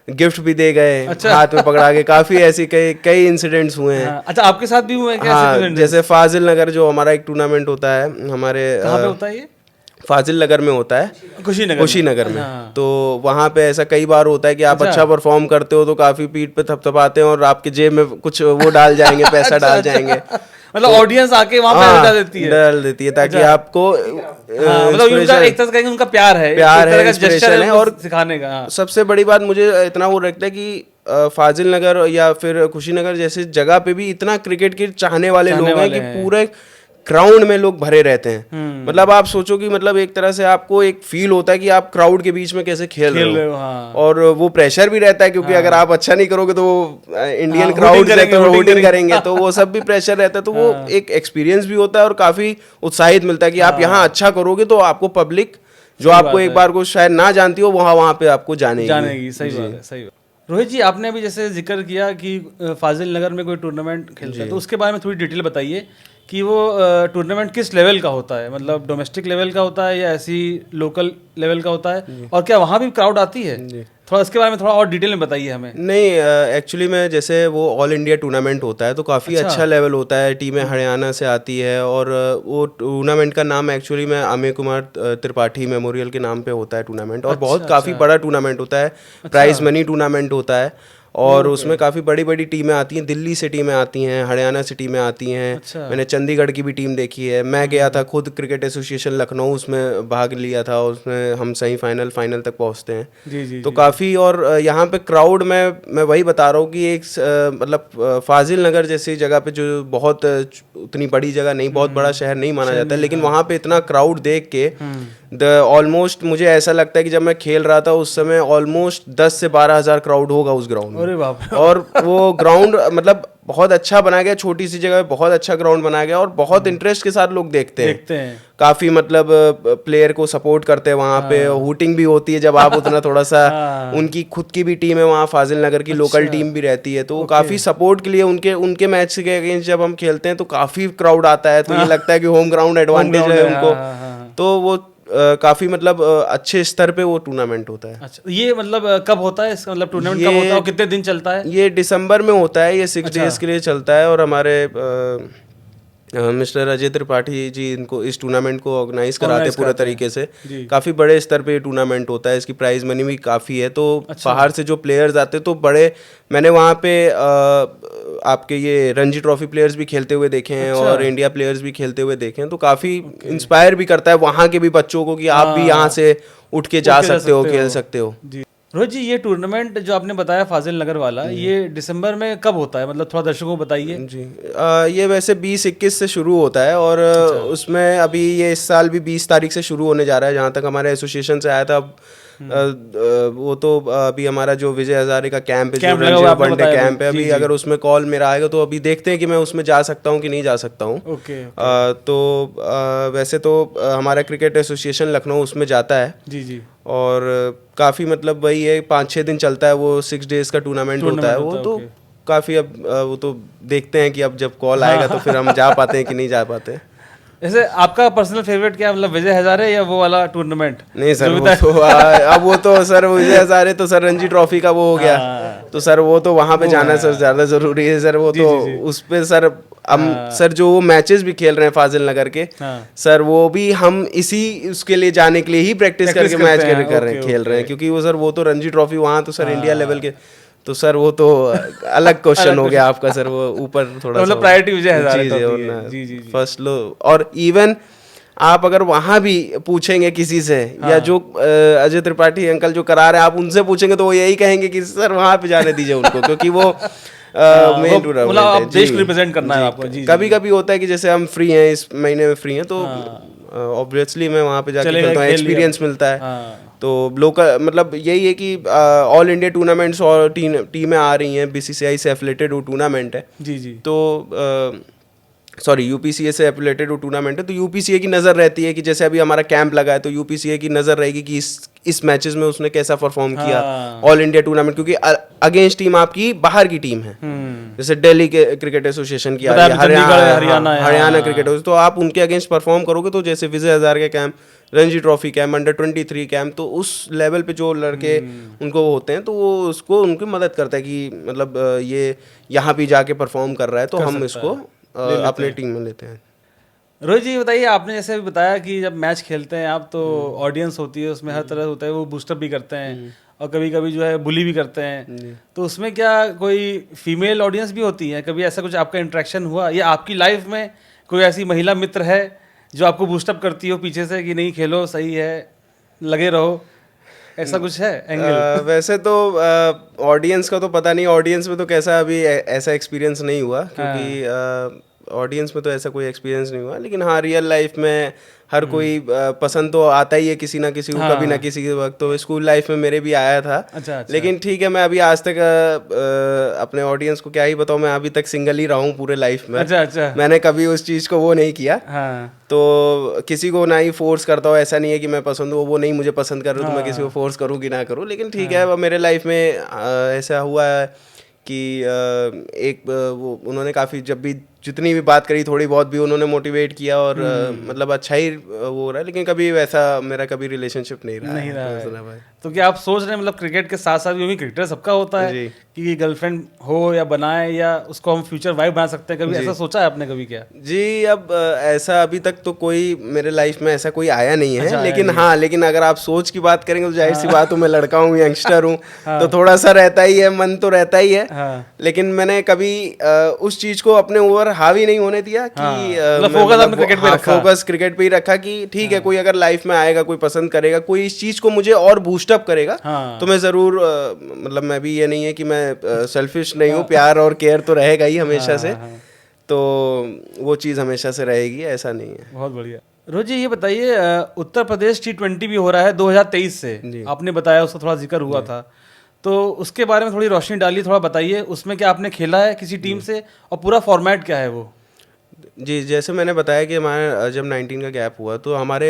गिफ्ट भी दे गए, हाथ में पकड़ा के। काफी ऐसी कई इंसिडेंट्स हुए हैं। अच्छा, आपके साथ भी हुए हैं क्या? हाँ, जैसे फाजिल नगर जो हमारा एक टूर्नामेंट होता है हमारे, कहाँ पे होता है ये? फाजिल नगर में होता है, कुशीनगर में। तो वहाँ पे ऐसा कई बार होता है कि आप अच्छा परफॉर्म करते हो तो काफी पीठ पे थपथपाते हैं और आपके जेब में कुछ वो डाल जाएंगे, पैसा डाल जाएंगे। मतलब ऑडियंस आके वहाँ पे डाल देती है ताकि आपको मतलब उनका एक तरह से उनका प्यार है, इंस्पिरेशन है और सिखाने का। सबसे बड़ी बात मुझे इतना वो लगता है कि फाजिल नगर या फिर कुशीनगर जैसी जगह पे भी इतना क्रिकेट के चाहने वाले लोग हैं कि पूरे क्राउड में लोग भरे रहते हैं। मतलब आप सोचो कि मतलब एक तरह से आपको एक फील होता है कि आप क्राउड के बीच में कैसे खेल रहे हो। और वो प्रेशर भी रहता है क्योंकि अगर आप अच्छा नहीं करोगे तो वो इंडियन क्राउड वोटिंग करेंगे, तो वो सब भी प्रेशर रहता है। तो वो एक एक्सपीरियंस भी होता है और काफी उत्साहित मिलता है कि आप यहाँ अच्छा करोगे तो आपको पब्लिक जो आपको एक बार को शायद ना जानती हो वहाँ पे आपको जानेगी। सही बात है, सही बात। रोहित जी, आपने अभी जैसे जिक्र किया कि फाजिल नगर में कोई टूर्नामेंट खेलता है, तो उसके बारे में थोड़ी डिटेल बताइए कि वो टूर्नामेंट किस लेवल का होता है, मतलब डोमेस्टिक लेवल का होता है या ऐसी लोकल लेवल का होता है, और क्या वहाँ भी क्राउड आती है? थोड़ा इसके बारे में थोड़ा और डिटेल में बताइए हमें। नहीं, एक्चुअली में जैसे वो ऑल इंडिया टूर्नामेंट होता है तो काफ़ी अच्छा लेवल होता है। टीमें हरियाणा से आती है और वो टूर्नामेंट का नाम एक्चुअली में अमेय कुमार त्रिपाठी मेमोरियल के नाम पे होता है टूर्नामेंट, और बहुत काफ़ी बड़ा टूर्नामेंट होता है। प्राइज मनी टूर्नामेंट होता है और उसमें काफ़ी बड़ी बड़ी टीमें आती हैं। दिल्ली से टीमें आती हैं, हरियाणा से टीमें आती हैं। मैंने चंडीगढ़ की भी टीम देखी है। मैं गया था खुद क्रिकेट एसोसिएशन लखनऊ, उसमें भाग लिया था, उसमें हम फाइनल तक पहुंचते हैं। तो काफ़ी, और यहाँ पे क्राउड में मैं वही बता रहा हूँ कि एक मतलब फाजिल नगर जैसी जगह पे जो बहुत उतनी बड़ी जगह नहीं, बहुत बड़ा शहर नहीं माना जाता है, लेकिन वहाँ पे इतना क्राउड देख के ऑलमोस्ट मुझे ऐसा लगता है कि जब मैं खेल रहा था उस समय ऑलमोस्ट 10 से 12 हज़ार क्राउड होगा उस ग्राउंड में। अरे बाप। और वो ग्राउंड मतलब बहुत अच्छा बनाया गया, छोटी सी जगह में बहुत अच्छा ग्राउंड बनाया गया और बहुत इंटरेस्ट के साथ लोग देखते हैं। काफी मतलब प्लेयर को सपोर्ट करते हैं वहाँ पे। हूटिंग भी होती है जब आप उतना थोड़ा सा उनकी खुद की भी टीम है वहाँ, फाजिल नगर की लोकल टीम भी रहती है, तो काफी सपोर्ट के लिए उनके मैच के अगेंस्ट जब हम खेलते हैं तो काफी क्राउड आता है। तो ये लगता है कि होम ग्राउंड एडवांटेज है उनको, तो वो काफी मतलब अच्छे स्तर पे वो टूर्नामेंट होता है। अच्छा, ये मतलब कब होता है इसका, मतलब टूर्नामेंट कब होता है और कितने दिन चलता है? ये दिसंबर में होता है, ये 6 डेज के लिए चलता है। और हमारे मिस्टर अजय त्रिपाठी जी इनको इस टूर्नामेंट को ऑर्गेनाइज कराते पूरे तरीके से। काफ़ी बड़े स्तर पे ये टूर्नामेंट होता है, इसकी प्राइज मनी भी काफ़ी है। तो बाहर से जो प्लेयर्स आते हैं तो बड़े, मैंने वहाँ पे आपके ये रणजी ट्रॉफी प्लेयर्स भी खेलते हुए देखे हैं और इंडिया प्लेयर्स भी खेलते हुए देखे हैं। तो काफ़ी इंस्पायर भी करता है वहाँ के भी बच्चों को कि आप भी यहाँ से उठ के जा सकते हो, खेल सकते हो। रोहित जी, ये टूर्नामेंट जो आपने बताया फाजिल नगर वाला, ये दिसंबर में कब होता है, मतलब थोड़ा दर्शकों को बताइए। जी, ये वैसे 20-21 से शुरू होता है और उसमें अभी ये इस साल भी 20 तारीख से शुरू होने जा रहा है, जहाँ तक हमारे एसोसिएशन से आया था। वो तो अभी हमारा जो विजय हजारे का कैंप है, जो वनडे कैंप है, अभी अगर उसमें कॉल मेरा आएगा तो अभी देखते हैं कि मैं उसमें जा सकता हूँ कि नहीं जा सकता हूँ। तो वैसे तो हमारा क्रिकेट एसोसिएशन लखनऊ उसमें जाता है। जी। और काफ़ी मतलब वही है, 5-6 दिन चलता है वो, 6 डेज का टूर्नामेंट होता है वो। तो काफ़ी अब वो तो देखते हैं कि अब जब कॉल आएगा तो फिर हम जा पाते हैं कि नहीं जा पाते। जैसे आपका पर्सनल फेवरेट क्या, मतलब विजय हजारे या वो वाला टूर्नामेंट? नहीं सर, अब वो तो सर विजय हजारे तो सर रणजी ट्रॉफी का वो हो गया, तो सर वो तो वहाँ पे जाना सर ज़्यादा ज़रूरी है सर। वो तो उस पे सर हम सर जो वो मैचेस भी खेल रहे हैं फाजिल नगर के, सर वो भी हम इसी उसके लिए जाने के लिए ही प्रैक्टिस करके मैच खेल रहे हैं, क्योंकि वो सर वो तो रणजी ट्रॉफी वहाँ तो सर इंडिया लेवल के, तो सर वो तो अलग क्वेश्चन हो गया आपका सर, वो ऊपर थोड़ा मतलब प्रायोरिटी विजय हजारे जी तो जी, होती है। और जी जी जी। फर्स्ट लो, और इवन आप अगर वहां भी पूछेंगे किसी से, या जो अजय त्रिपाठी अंकल जो करा रहे हैं, आप उनसे पूछेंगे तो वो यही कहेंगे कि सर वहां पे जाने दीजिए उनको, क्योंकि वो मेन टूर्नामेंट है। आप देश को रिप्रेजेंट करना है आपको। जी, कभी कभी होता है कि जैसे हम फ्री हैं, इस महीने में फ्री हैं, तो ऑब्वियसली मैं वहाँ पे जाके खेलता हूँ, एक्सपीरियंस मिलता है। तो लोकल मतलब यही है कि ऑल इंडिया टूर्नामेंट्स और टीमें आ रही हैं, बीसीसीआई से एफिलेटेड वो टूर्नामेंट है। जी जी। तो सॉरी यूपीसीए से एफिलेटेड वो टूर्नामेंट है, तो यूपीसीए की नज़र रहती है कि जैसे अभी हमारा कैंप लगा है, तो यूपीसीए की नज़र रहेगी कि इस मैचेस में उसने कैसा परफॉर्म किया ऑल इंडिया टूर्नामेंट, क्योंकि अगेंस्ट टीम आपकी बाहर की टीम है, जैसे दिल्ली के क्रिकेट एसोसिएशन की आ रही है, हरियाणा क्रिकेट, तो आप उनके अगेंस्ट परफॉर्म करोगे, तो जैसे Vijay Hazare camp, Ranji trophy camp, अंडर-23 कैंप, तो उस लेवल पे जो लड़के उनको होते हैं, तो वो उसको उनकी मदद करता है कि मतलब ये यहाँ भी जाके परफॉर्म कर रहा है, तो हम इसको अपने टीम में लेते हैं। रोहित जी बताइए, आपने जैसे भी बताया कि जब मैच खेलते हैं आप, तो ऑडियंस होती है उसमें हर तरह होता है, वो बूस्टअप भी करते हैं और कभी कभी जो है बुली भी करते हैं, तो उसमें क्या कोई फीमेल ऑडियंस भी होती है? कभी ऐसा कुछ आपका इंटरेक्शन हुआ, या आपकी लाइफ में कोई ऐसी महिला मित्र है जो आपको बूस्टअप करती हो पीछे से कि नहीं खेलो, सही है, लगे रहो, ऐसा कुछ है एंगल? वैसे तो ऑडियंस का तो पता नहीं, ऑडियंस में तो कैसा अभी ऐसा एक्सपीरियंस नहीं हुआ, क्योंकि ऑडियंस में तो ऐसा कोई एक्सपीरियंस नहीं हुआ, लेकिन हाँ रियल लाइफ में हर कोई पसंद तो आता ही है किसी ना किसी को, कभी ना किसी के वक्त। तो स्कूल लाइफ में मेरे भी आया था। अच्छा। लेकिन ठीक है, मैं अभी आज तक अपने ऑडियंस को क्या ही बताऊँ, मैं अभी तक सिंगल ही रहा हूँ पूरे लाइफ में। अच्छा। मैंने कभी उस चीज़ को वो नहीं किया। तो किसी को ना ही फोर्स करता हूँ, ऐसा नहीं है कि मैं पसंद हूँ वो नहीं मुझे पसंद कर रहा हूँ तो मैं किसी को फोर्स करूँ कि ना करूँ। लेकिन ठीक है, वो मेरे लाइफ में ऐसा हुआ है कि वो उन्होंने काफ़ी, जब भी जितनी भी बात करी थोड़ी बहुत भी उन्होंने मोटिवेट किया, और मतलब अच्छा ही वो हो रहा है। लेकिन कभी वैसा मेरा कभी रिलेशनशिप नहीं रहा भाई। तो क्या आप सोच रहे हैं मतलब क्रिकेट के साथ साथ, क्योंकि क्रिकेटर सबका होता है कि गर्लफ्रेंड हो या बनाए, या उसको हम फ्यूचर वाइफ बना सकते हैं, कभी ऐसा सोचा है आपने कभी? क्या जी, अब ऐसा अभी तक तो कोई मेरे लाइफ में ऐसा कोई आया नहीं है। अच्छा, लेकिन हाँ, लेकिन अगर आप सोच की बात करेंगे तो जाहिर सी बात हो, मैं लड़का हूँ, यंगस्टर हूँ, तो थोड़ा सा रहता ही है, मन तो रहता ही है। लेकिन मैंने कभी उस चीज को अपने ऊपर हावी नहीं होने दिया कि फोकस क्रिकेट पे ही रखा कि ठीक है, कोई अगर लाइफ में आएगा, कोई पसंद करेगा, कोई इस चीज को मुझे और बूस्टअप करेगा, तो मैं जरूर मतलब मैं भी ये नहीं है कि मैं सेल्फिश नहीं हूँ, प्यार और केयर तो रहेगा ही हमेशा से, तो वो चीज़ हमेशा से रहेगी, ऐसा नहीं है। बहुत बढ़िया। रोहित जी ये बताइए, उत्तर प्रदेश T20 भी हो रहा है 2023 से, आपने बताया, उसका थोड़ा जिक्र हुआ था, तो उसके बारे में थोड़ी रोशनी डालिए, थोड़ा बताइए उसमें क्या आपने खेला है किसी टीम से, और पूरा फॉर्मेट क्या है वो? जी, जैसे मैंने बताया कि हमारा जब 19 का गैप हुआ, तो हमारे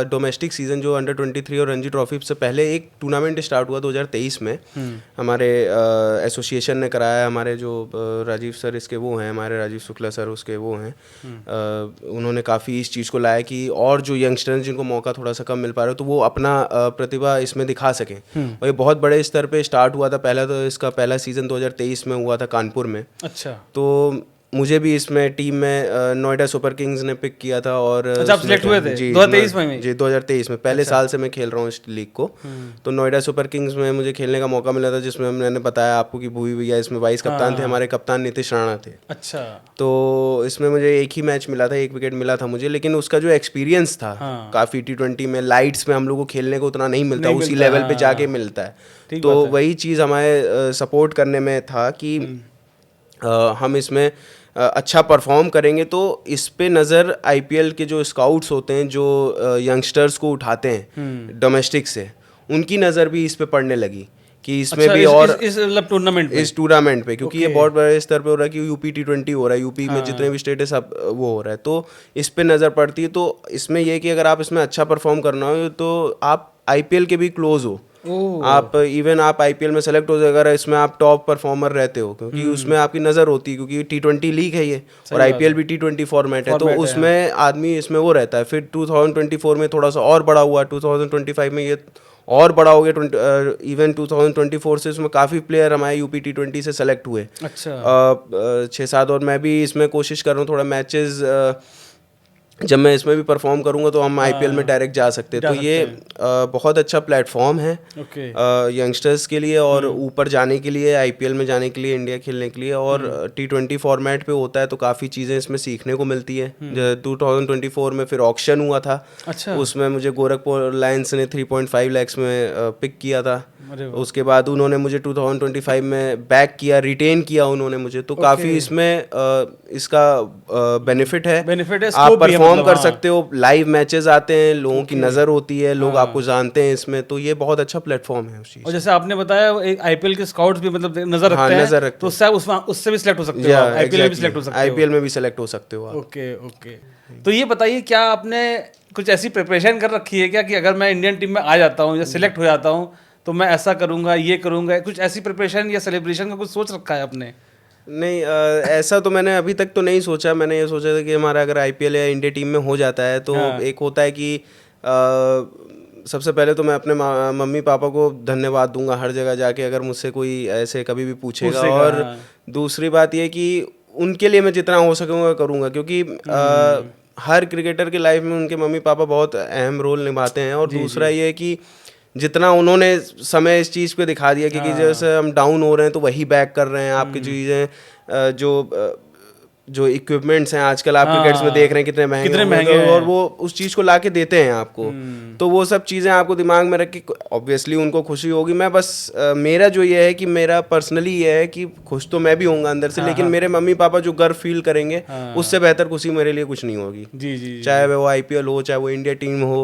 डोमेस्टिक सीज़न जो अंडर-23 और रणजी ट्रॉफी से पहले एक टूर्नामेंट स्टार्ट हुआ 2023 में, हमारे एसोसिएशन ने कराया। हमारे जो राजीव सर इसके वो हैं, हमारे राजीव शुक्ला सर उसके वो हैं, उन्होंने काफ़ी इस चीज़ को लाया कि और जो यंगस्टर्स जिनको मौका थोड़ा सा कम मिल पा रहा है, तो वो अपना प्रतिभा इसमें दिखा सकें। और ये बहुत बड़े स्तर पर स्टार्ट हुआ था। पहला तो इसका पहला सीज़न 2023 में हुआ था कानपुर में। अच्छा। तो मुझे भी इसमें टीम में नोएडा सुपर किंग्स ने पिक किया था, और अच्छा, आप सिलेक्ट हुए थे 2023 में? जी, 2023 में पहले साल से मैं खेल रहा हूँ इस लीग को। तो नोएडा सुपर किंग्स में मुझे खेलने का मौका मिला था, जिसमें मैंने बताया आपको कि भूवी भैया इसमें वाइस कप्तान थे, हमारे कप्तान नीतीश राणा थे। अच्छा। तो इसमें मुझे एक ही मैच मिला था, 1 विकेट मिला था मुझे, लेकिन उसका जो एक्सपीरियंस था काफ़ी, T20 में लाइट्स में हम लोग को खेलने को उतना नहीं मिलता, उसी लेवल पे जाके मिलता है। तो वही चीज़ हमारे सपोर्ट करने में था कि हम इसमें अच्छा परफॉर्म करेंगे, तो इस पे नज़र IPL के जो स्काउट्स होते हैं, जो यंगस्टर्स को उठाते हैं डोमेस्टिक से, उनकी नज़र भी इस पे पड़ने लगी कि इसमें भी और इस टूर्नामेंट पे, क्योंकि ये बहुत बड़े स्तर पे हो रहा है कि यूपी T20 हो रहा है, यूपी में जितने भी स्टेट है सब वो हो रहा है, तो इस पे नज़र पड़ती है। तो इसमें ये कि अगर आप इसमें अच्छा परफॉर्म करना हो तो आप IPL के भी क्लोज हो, आप इवन आप IPL में सेलेक्ट हो जाए अगर इसमें आप टॉप परफॉर्मर रहते हो, क्योंकि उसमें आपकी नज़र होती है, क्योंकि T20 लीग है ये, और IPL भी T20 फॉर्मेट है, तो उसमें आदमी इसमें वो रहता है। फिर 2024 में थोड़ा सा और बड़ा हुआ, 2025 में ये और बड़ा हो गया, इवन 2024 से इसमें काफ़ी प्लेयर हमारे यूपी T20 से सेलेक्ट हुए। अच्छा। 6-7, और मैं भी इसमें कोशिश कर रहा हूँ थोड़ा मैचेस जब मैं इसमें भी परफॉर्म करूंगा तो हम आईपीएल में डायरेक्ट जा सकते हैं। तो ये बहुत अच्छा प्लेटफॉर्म है यंगस्टर्स के लिए और ऊपर जाने के लिए, आईपीएल में जाने के लिए, इंडिया खेलने के लिए। और T20 फॉर्मेट पे होता है तो काफ़ी चीज़ें इसमें सीखने को मिलती है। 2024 में फिर ऑक्शन हुआ था। अच्छा। उसमें मुझे गोरखपुर लायंस ने 3.5 लाख में पिक किया था। उसके बाद उन्होंने मुझे 2025 में बैक किया, रिटेन किया उन्होंने मुझे। तो काफ़ी इसमें इसका बेनिफिट है। आप परफॉर्म कर सकते हो, लाइव मैचेस आते हैं, लोगों की नज़र होती है, लोग आपको जानते हैं इसमें। तो ये बहुत अच्छा प्लेटफॉर्म है उस चीज़। और जैसे आपने बताया एक आईपीएल के स्काउट्स भी मतलब नजर रखते हैं। नजर रखते तो उससे भी सिलेक्ट हो सकते हो, आईपीएल में भी सिलेक्ट हो सकते हो। आईपीएल में भी सिलेक्ट हो सकते हो आप। ओके। तो ये बताइए, क्या आपने कुछ ऐसी प्रिपरेशन कर रखी है क्या कि अगर मैं इंडियन टीम में आ जाता हूँ या सिलेक्ट हो जाता हूँ तो मैं ऐसा करूँगा, ये करूँगा? कुछ ऐसी प्रिपरेशन या सेलिब्रेशन का कुछ सोच रखा है आपने? नहीं, ऐसा तो मैंने अभी तक तो नहीं सोचा। मैंने ये सोचा था कि हमारा अगर आईपीएल या इंडिया टीम में हो जाता है तो एक होता है कि सबसे पहले तो मैं अपने मम्मी पापा को धन्यवाद दूंगा हर जगह जाके, अगर मुझसे कोई ऐसे कभी भी पूछेगा। और दूसरी बात ये कि उनके लिए मैं जितना हो सकूँगा करूँगा, क्योंकि हर क्रिकेटर की लाइफ में उनके मम्मी पापा बहुत अहम रोल निभाते हैं। और दूसरा ये कि जितना उन्होंने समय इस चीज़ पे दिखा दिया कि जैसे हम डाउन हो रहे हैं तो वही बैक कर रहे हैं। आपकी चीज़ें जो इक्विपमेंट्स हैं आजकल आप क्रिकेट्स में देख रहे हैं कितने महंगे हैं, और वो उस चीज़ को लाके देते हैं आपको। तो वो सब चीज़ें आपको दिमाग में रख के ऑब्वियसली उनको खुशी होगी। मैं बस मेरा जो ये है कि मेरा पर्सनली ये है कि खुश तो मैं भी होऊंगा अंदर से, लेकिन मेरे मम्मी पापा जो गर्व फील करेंगे उससे बेहतर खुशी मेरे लिए कुछ नहीं होगी। चाहे वो आईपीएल हो, चाहे वो इंडिया टीम हो,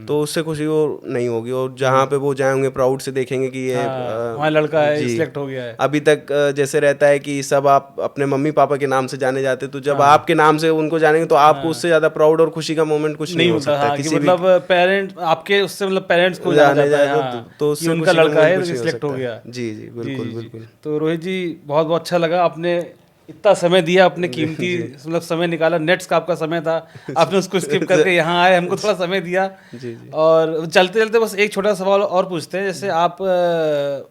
तो उससे खुशी वो नहीं होगी। और जहाँ पे वो जाएंगे प्राउड से देखेंगे कि ये हमारा लड़का है, सिलेक्ट हो गया है। अभी तक जैसे रहता है कि सब आप अपने मम्मी पापा के नाम से जाने जाते, तो जब आपके नाम से उनको जानेंगे तो आपको उससे ज्यादा प्राउड और खुशी का मोमेंट कुछ नहीं हो सकता। किसी मतलब पेरेंट आपके उससे मतलब पेरेंट्स को जाना जाता है तो उससे उनका लड़का है तो सिलेक्ट हो गया। जी बिल्कुल। तो रोहित जी बहुत बहुत अच्छा लगा, आपने इतना समय दिया, अपने कीमती मतलब समय निकाला। नेट्स का आपका समय था, आपने उसको स्किप करके यहाँ आए, हमको थोड़ा समय दिया। और चलते चलते बस एक छोटा सवाल और पूछते हैं। जैसे आप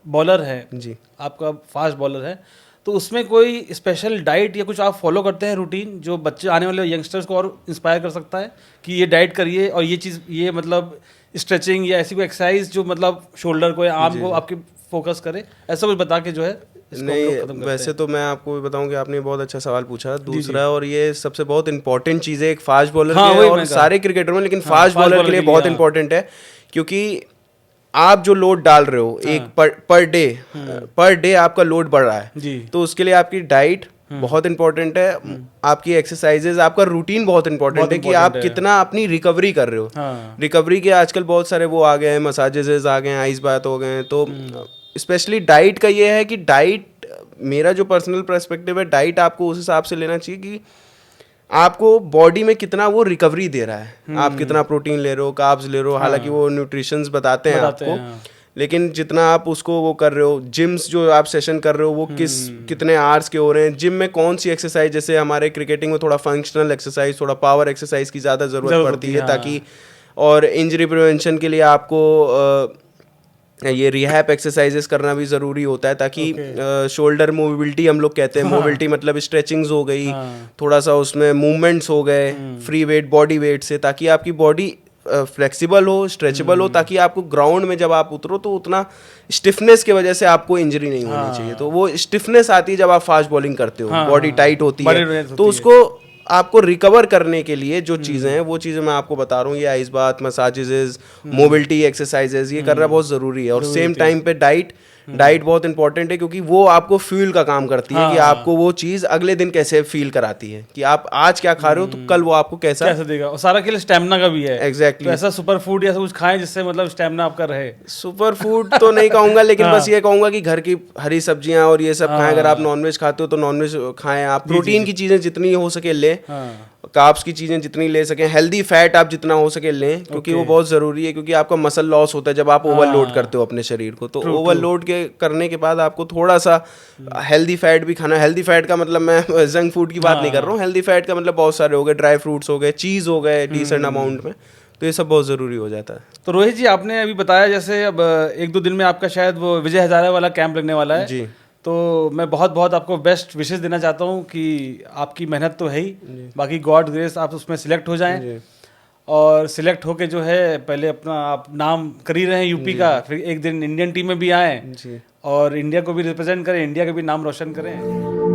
बॉलर हैं जी, आपका फास्ट बॉलर है, तो उसमें कोई स्पेशल डाइट या कुछ आप फॉलो करते हैं रूटीन जो बच्चे आने वाले यंगस्टर्स को और इंस्पायर कर सकता है कि ये डाइट करिए और ये चीज़, ये मतलब स्ट्रेचिंग या ऐसी कोई एक्सरसाइज जो मतलब शोल्डर को या आर्म को आपके फोकस करे, ऐसा कुछ बता के जो है? नहीं, वैसे तो मैं आपको बताऊं कि आपने बहुत अच्छा सवाल पूछा। दूसरा और ये सबसे बहुत इंपॉर्टेंट चीज़ है एक फास्ट बॉलर के लिए और सारे क्रिकेटर में, लेकिन फास्ट बॉलर के लिए बहुत इंपॉर्टेंट है, क्योंकि आप जो लोड डाल रहे हो एक पर डे आपका लोड बढ़ रहा है, तो उसके लिए आपकी डाइट बहुत इंपॉर्टेंट है, आपकी एक्सरसाइजेज, आपका रूटीन बहुत इंपॉर्टेंट है कि आप कितना अपनी रिकवरी कर रहे हो। रिकवरी के आजकल बहुत सारे वो आ गए हैं, मसाजेज आ गए हैं, आइस बात हो गए हैं। तो स्पेशली डाइट का ये है कि डाइट, मेरा जो पर्सनल पर्सपेक्टिव है, डाइट आपको उस हिसाब से लेना चाहिए कि आपको बॉडी में कितना वो रिकवरी दे रहा है, आप कितना प्रोटीन ले रहे हो, कार्ब्स ले रहे हो। हालांकि वो न्यूट्रिशंस बताते हैं आपको, लेकिन जितना आप उसको वो कर रहे हो, जिम्स जो आप सेशन कर रहे हो वो कितने आवर्स के हो रहे हैं, जिम में कौन सी एक्सरसाइज, जैसे हमारे क्रिकेटिंग में थोड़ा फंक्शनल एक्सरसाइज, थोड़ा पावर एक्सरसाइज की ज़्यादा ज़रूरत पड़ती है ताकि, और इंजरी प्रिवेंशन के लिए आपको ये रिहैब एक्सरसाइजेस करना भी ज़रूरी होता है, ताकि शोल्डर मोबिलिटी हम लोग कहते हैं, मोबिलिटी मतलब स्ट्रेचिंग्स हो गई, थोड़ा सा उसमें मूवमेंट्स हो गए फ्री वेट बॉडी वेट से, ताकि आपकी बॉडी फ्लेक्सिबल हो, स्ट्रेचेबल हो, ताकि आपको ग्राउंड में जब आप उतरो तो उतना स्टिफनेस की वजह से आपको इंजरी नहीं होनी चाहिए। तो वो स्टिफनेस आती है जब आप फास्ट बॉलिंग करते हो, बॉडी टाइट होती है, तो उसको आपको रिकवर करने के लिए जो चीज़ें हैं वो चीज़ें मैं आपको बता रहा हूँ। ये आइस बात, मसाजेस, मोबिलिटी एक्सरसाइजेज, ये करना बहुत ज़रूरी है। और सेम टाइम पे डाइट बहुत इंपॉर्टेंट है, क्योंकि वो आपको फ्यूल का काम करती है कि आपको वो चीज़ अगले दिन कैसे फील कराती है कि आप आज क्या खा रहे हो तो कल वो आपको कैसा देगा। और सारा के लिए स्टेमिना का भी है। एग्जैक्टली। तो ऐसा सुपर फूड या कुछ खाएं जिससे मतलब स्टेमिना आपका रहे? सुपर फूड तो नहीं कहूँगा, लेकिन बस ये कहूँगा कि घर की हरी सब्जियां और ये सब खाएं। अगर आप नॉनवेज खाते हो तो नॉनवेज खाएं, आप प्रोटीन की चीज़ें जितनी हो सके लें, कार्ब्स की चीज़ें जितनी ले सकें, हेल्दी फैट आप जितना हो सके लें, क्योंकि वो बहुत ज़रूरी है, क्योंकि आपका मसल लॉस होता है जब आप ओवरलोड करते हो अपने शरीर को। तो ओवरलोड के करने के बाद आपको थोड़ा सा हेल्दी फैट भी खाना। हेल्दी फैट का मतलब मैं जंक फूड की बात नहीं कर रहा हूँ, हेल्दी फैट का मतलब बहुत सारे हो गए, ड्राई फ्रूट्स हो गए, चीज़ हो गए डिसेंट अमाउंट में, तो ये सब बहुत ज़रूरी हो जाता है। तो रोहित जी, आपने अभी बताया जैसे अब 1-2 दिन में आपका शायद वो विजय हजारे वाला कैंप लगने वाला है जी, तो मैं बहुत बहुत आपको बेस्ट विशेस देना चाहता हूँ कि आपकी मेहनत तो है ही, बाकी गॉड ग्रेस आप उसमें सिलेक्ट हो जाएं जी। और सिलेक्ट होके जो है पहले अपना आप नाम कर ही रहे हैं यूपी का, फिर एक दिन इंडियन टीम में भी आए जी। और इंडिया को भी रिप्रेजेंट करें, इंडिया का भी नाम रोशन करें।